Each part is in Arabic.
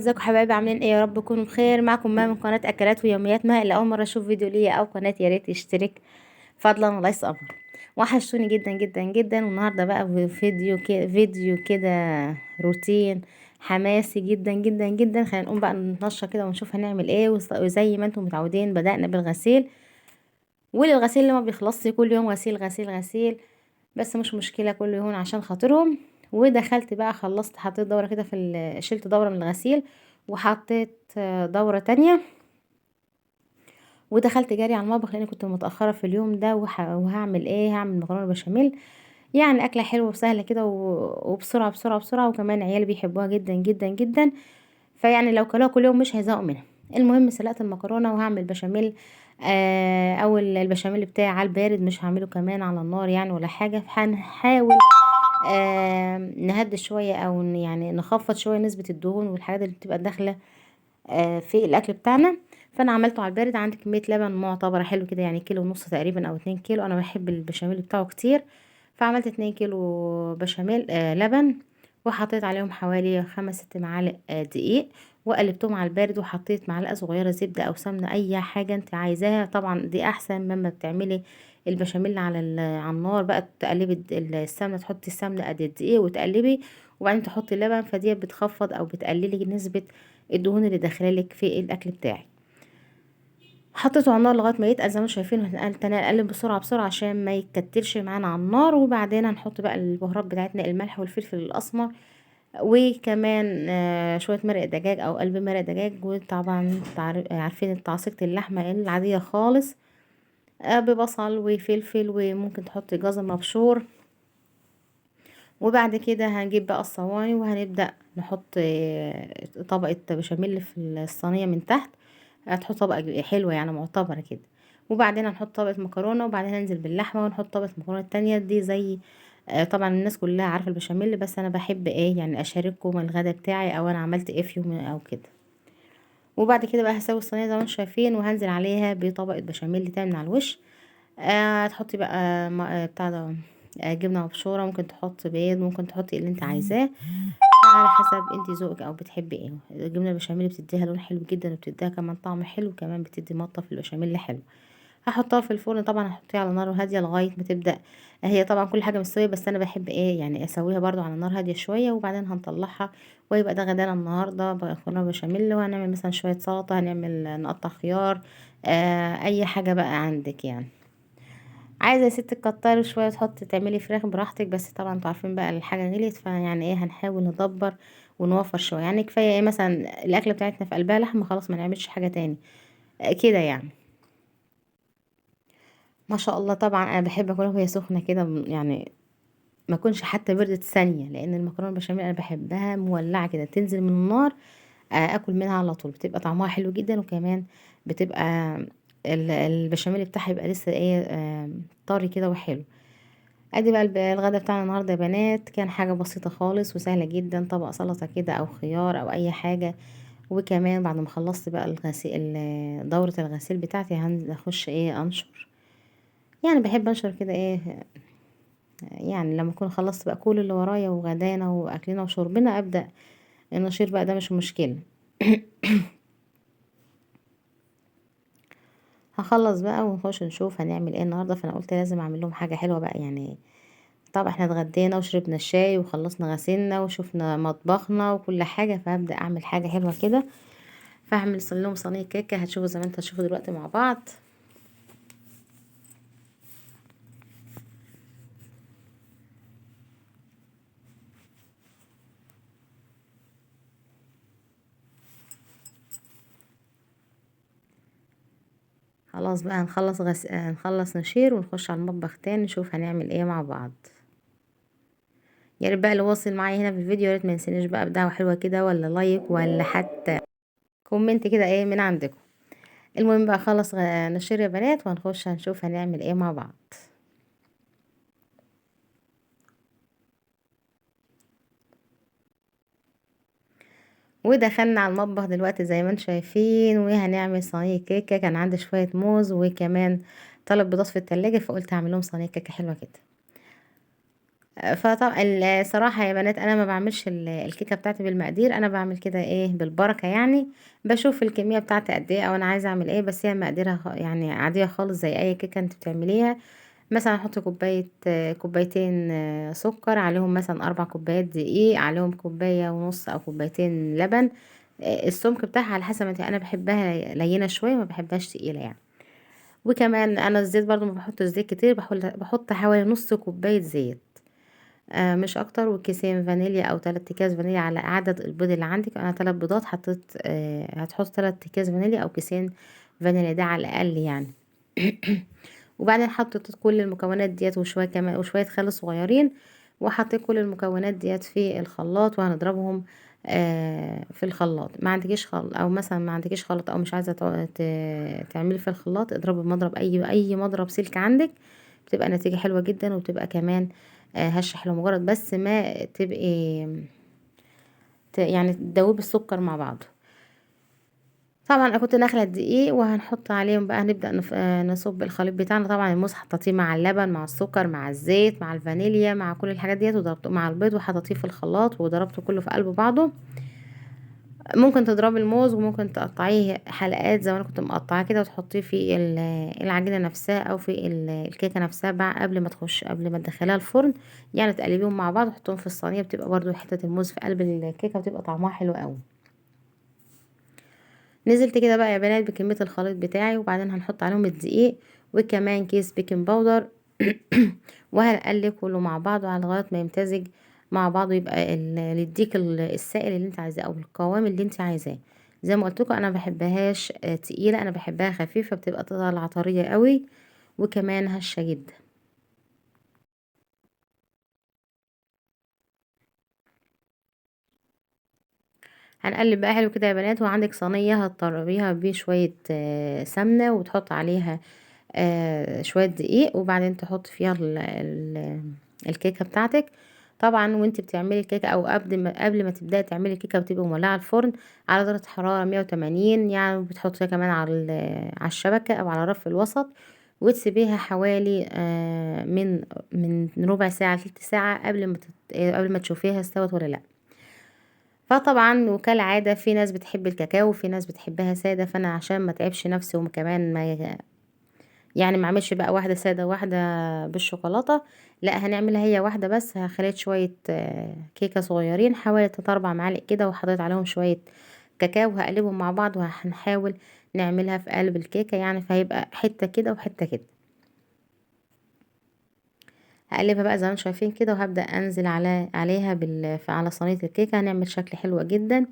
ازيكم حبايبي؟ عاملين ايه؟ يا رب تكونوا بخير. معكم ما من قناه اكلات ويوميات. ما اللي اول مره اشوف فيديو ليا او قناه يا ريت يشترك فضلا الله يسأل. وحشتوني جدا جدا جدا. والنهارده بقى فيديو كده روتين حماسي جدا جدا جدا. خلينا نقوم بقى نتنشى كده ونشوف هنعمل ايه. وزي ما انتم متعودين بدأنا بالغسيل، وللغسيل اللي ما بيخلصش كل يوم غسيل غسيل غسيل، بس مش مشكلة كل يوم عشان خاطرهم. ودخلت بقى خلصت، حطيت دورة كده شلت دورة من الغسيل وحطيت دورة تانية، ودخلت جري على المطبخ لاني كنت متأخرة في اليوم ده. وهعمل ايه؟ هعمل مكرونة بشاميل، يعني اكلة حلوة وسهلة كده وبسرعة بسرعة بسرعة، وكمان عيالي بيحبوها جدا جدا جدا، فيعني لو كلوها كل يوم مش هيزهقوا منها. المهم سلقت المكرونة وهعمل بشاميل. او البشاميل بتاعي على البارد، مش هعمله كمان على النار يعني ولا حاجة. هنحاول نهدي شوية او يعني نخفض شوية نسبة الدهون والحاجات اللي بتبقى داخلة في الاكل بتاعنا. فانا عملته على البارد. عندي كمية لبن معتبرة حلو كده، يعني كيلو ونص تقريبا او 2 كيلو. انا بحب البشاميل بتاعه كتير، فعملت 2 كيلو بشاميل لبن، وحطيت عليهم حوالي 5 6 معالق دقيق، وقلبتهم على البارد، وحطيت معلقة صغيرة زبدة او سمنة اي حاجة انت عايزاها. طبعا دي احسن مما بتعملي البشاميل على النار بقى. تقلبي السمنة، تحطي السمنة قد الدقيق وتقلبي، وبعدين تحطي اللبن، فدي بتخفض او بتقللي نسبة الدهون اللي داخلالك في الاكل بتاعك. حطيته على النار لغايه ما يتقل زي ما انتم شايفين. هنقلب بسرعه بسرعه عشان ما يتكتلش معانا على النار. وبعدين هنحط بقى البهارات بتاعتنا، الملح والفلفل الاسمر، وكمان شويه مرق دجاج او قلب مرق دجاج. وطبعا عارفين تعصيجة اللحمه العاديه خالص، ببصل وفلفل، وممكن تحطي جزر مبشور. وبعد كده هنجيب بقى الصواني وهنبدأ نحط طبقة بشاميل في الصينية من تحت. هتحط طبقة حلوة يعني معتبرة كده، وبعدين هنحط طبقة مكرونة، وبعدين هننزل باللحمة ونحط طبقة مكرونة التانية دي زي طبعا الناس كلها عارفة البشاميل، بس انا بحب ايه يعني اشارككم الغدا بتاعي او انا عملت ايه في يوم او كده. وبعد كده بقى هسوي الصينية زي ما انتم شايفين، وهنزل عليها بطبقة بشاميل تاني من على الوش. هتحطي بقى بتاع ده جبنة مبشورة، ممكن تحطي بيض، ممكن تحطي اللي انت عايزاه على حسب انت ذوقك او بتحبي ايه. الجبنة البشاميل بتديها لون حلو جدا، وبتديها كمان طعم حلو، كمان بتدي مطة في البشاميل حلو. هحطها في الفرن طبعا، هحطيها على نار هادية لغاية ما تبدأ. هي طبعا كل حاجة مستوية، بس انا بحب ايه يعني اسويها برضو على نار هادية شوية، وبعدين هنطلعها. ويبقى ده غدانا النهاردة، مكرونة بشاميل. وهنعمل مثلا شوية سلطة، هنعمل نقطع خيار، اي حاجة بقى عندك يعني. عايزه يا ست تكتري شويه تحطي تعملي فراخ براحتك، بس طبعا انتوا عارفين بقى الحاجه غليت، فيعني ايه هنحاول ندبر ونوفر شويه. يعني كفايه ايه مثلا الاكله بتاعتنا في قلبها لحمه، خلاص ما نعملش حاجه تاني كده يعني. ما شاء الله. طبعا انا بحب اكلها وهي سخنه كده، يعني ما اكونش حتى بردت ثانيه، لان المكرونه البشاميل انا بحبها مولعه كده تنزل من النار. اكل منها على طول، بتبقى طعمها حلو جدا، وكمان بتبقى البشاميل بتاعها يبقى لسه ايه طري كده وحلو. ادي بقى الغدا بتاعنا النهارده يا بنات، كان حاجه بسيطه خالص وسهله جدا. طبق سلطه كده او خيار او اي حاجه. وكمان بعد ما خلصت بقى دوره الغسيل بتاعتي هخش ايه انشر. يعني بحب انشر كده ايه، يعني لما اكون خلصت بقى كل اللي ورايا وغدانا واكلنا وشربنا ابدا النشير بقى، ده مش مشكله. هخلص بقى ونخش نشوف هنعمل ايه النهارده. فانا قلت لازم اعمل لهم حاجه حلوه بقى يعني. طبعا احنا اتغدينا وشربنا الشاي وخلصنا غسيلنا وشفنا مطبخنا وكل حاجة، فهبدأ اعمل حاجة حلوة كده. فهعمل لهم صينية كيكة، هتشوفوا زي ما انتوا هتشوفوا دلوقتي مع بعض. خلاص بقى هنخلص نشير ونخش على المطبخ تاني نشوف هنعمل ايه مع بعض. يا ريت بقى اللي واصل معايا هنا في الفيديو، يا ريت ما ينسينيش بقى بدعوة حلوة كده، ولا لايك، ولا حتى كومنت كده ايه من عندكم. المهم بقى خلص نشير يا بنات، وهنخش هنشوف هنعمل ايه مع بعض. ودخلنا على المطبخ دلوقتي زي ما انتم شايفين، وهنعمل صينية كيكة. كان عندي شوية موز، وكمان طلب بيضات في التلاجة، فقلت اعمل لهم صينية كيكة حلوة كده. فطبعا الصراحة يا بنات انا ما بعملش الكيكة بتاعتي بالمقادير، انا بعمل كده ايه بالبركة يعني. بشوف الكمية بتاعتي قد ايه او انا عايزة اعمل ايه، بس هي مقاديرها يعني عادية خالص زي اي كيكة انت بتعمليها. مثلا احط كوباية كوبايتين سكر، عليهم مثلا 4 كوبايات دقيق، عليهم كوباية ونص او كوبايتين لبن. السمك بتاعها على حسب انت، انا بحبها لينة شوية ما بحبهاش تقيلة يعني. وكمان انا الزيت برضو ما بحط الزيت كتير، بحط حوالي نص كوباية زيت، مش اكتر. وكيسين فانيليا او 3 اكياس فانيليا على عدد البيض اللي عندك. انا 3 بيضات حطيت، هتحط 3 اكياس فانيليا او كيسين فانيليا، ده على الاقل يعني. وبعدين حطيت كل المكونات ديت وشويه كمان وشويه خل صغيرين، وحطيت كل المكونات ديت في الخلاط وهنضربهم في الخلاط. ما عندكيش او مثلا ما عندكيش خلاط او مش عايزه تعملي في الخلاط، اضربي بمضرب، اي مضرب سلك عندك، بتبقى نتيجه حلوه جدا، وبتبقى كمان هشه حلوه. مجرد بس ما تبقي يعني تدوبي السكر مع بعضه. طبعا انا كنت داخله الدقيق وهنحط عليهم بقى، هنبدا نصب الخليط بتاعنا. طبعا الموز حطيتيه مع اللبن مع السكر مع الزيت مع الفانيليا مع كل الحاجات ديت، وضربته مع البيض وحطيتيه في الخلاط وضربته كله في قلب بعضه. ممكن تضربي الموز وممكن تقطعيه حلقات زي ما انا كنت مقطعاه كده، وتحطيه في العجينه نفسها او في الكيكه نفسها بقى قبل ما تدخليها الفرن. يعني تقلبيهم مع بعض وتحطهم في الصينيه، بتبقى برضو حته الموز في قلب الكيكه وتبقى طعمها حلو قوي. نزلت كده بقى يا بنات بكمية الخليط بتاعي، وبعدين هنحط عليهم الدقيق وكمان كيس بيكنج باودر. وهنقلب كله مع بعضه على لغاية ما يمتزج مع بعضه، يبقى يديك السائل اللي انت عايزاه او القوام اللي انت عايزاه. زي ما قلت لكم انا بحبهاش تقيلة، انا بحبها خفيفة، بتبقى طالعة طرية قوي وكمان هشة جدا. هنقلب بقى حلو كده يا بنات. وعندك صينية هتطربيها بشوية سمنة، وتحط عليها شوية دقيق، وبعدين تحط فيها الكيكة بتاعتك. طبعا وانت بتعملي الكيكة او قبل ما تبدأي تعملي الكيكة، بتبقي مولعة الفرن على درجة حرارة 180 يعني. بتحطيها كمان على الشبكة او على رف الوسط، وتسيبيها حوالي من ربع ساعة لتلت ساعة قبل ما تشوفيها استوت ولا لا. فطبعا وكالعادة في ناس بتحب الكاكاو وفي ناس بتحبها سادة، فانا عشان ما تعبش نفسي وكمان ما يعني ما اعملش بقى واحدة سادة واحدة بالشوكولاتة، لا هنعملها هي واحدة بس. هخليت شوية كيكة صغيرين حوالي 3 4 معالق كده، وحطيت عليهم شوية كاكاو، وهقلبهم مع بعض وهنحاول نعملها في قلب الكيكة يعني، فهيبقى حتة كده وحتة كده. هقلبها بقى زي ما انتم شايفين كده، وهبدأ انزل عليها على صينية الكيكة. هنعمل شكل حلو جدا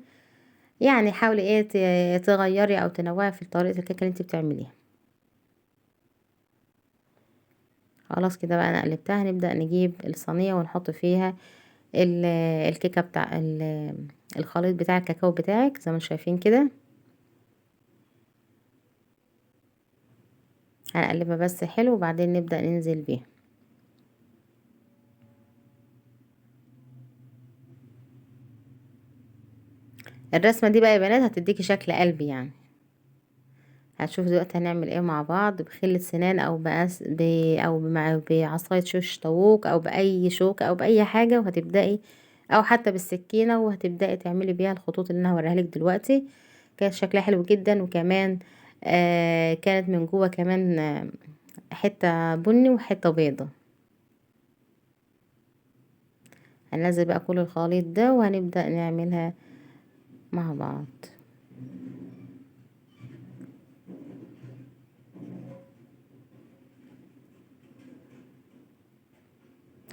يعني. حاولي ايه تغيري او تنوعي في طريقة الكيكة اللي انت بتعمليها. خلاص كده بقى انا قلبتها. هنبدأ نجيب الصينية ونحط فيها ال- الكيكة بتاع الخليط بتاع الكاكاو بتاعك زي ما انتم شايفين كده. هنقلبها بس حلو، وبعدين نبدأ ننزل بيها. الرسمة دي بقى يا بنات هتديكي شكل قلبي يعني. هتشوف دلوقتي هنعمل ايه مع بعض بخلة سنان او بعصاية شوش طاووق او بأي شوكة او بأي حاجة، وهتبدأي او حتى بالسكينة، وهتبدأي تعملي بيها الخطوط اللي انا هوريها لك دلوقتي. كانت شكلها حلو جدا، وكمان كانت من جوه كمان حتة بني وحتة بيضة. هننزل بقى كل الخليط ده وهنبدأ نعملها مع بعض.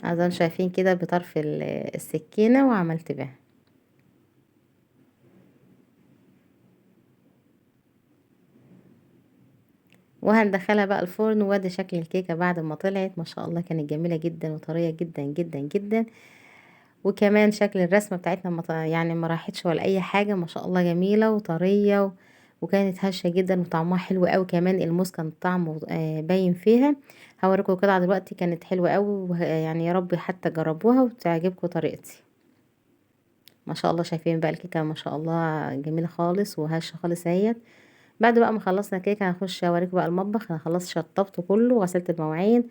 اظن شايفين كده بطرف السكينة وعملت بها. وهندخلها بقى الفرن. وادي شكل الكيكة بعد ما طلعت ما شاء الله، كانت جميلة جدا وطرية جدا جدا جدا. وكمان شكل الرسمة بتاعتنا يعني ما راحتش ولا اي حاجة، ما شاء الله جميلة وطرية وكانت هشة جدا وطعمها حلو قوي. كمان الموز كان طعمه باين فيها. هوريكم قطعة دلوقتي كانت حلوة قوي، يعني يا رب حتى جربوها وتعجبكم طريقتي. ما شاء الله شايفين بقى الكيكة ما شاء الله جميلة خالص وهشة خالص اهيت. بعد بقى ما خلصنا كيكة هنخش اوريكم بقى المطبخ. انا خلصت شطبته كله وغسلت المواعين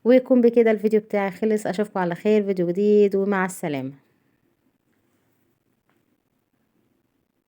ويكون بكده الفيديو بتاعي خلص. اشوفكم على خير فيديو جديد، ومع السلامة.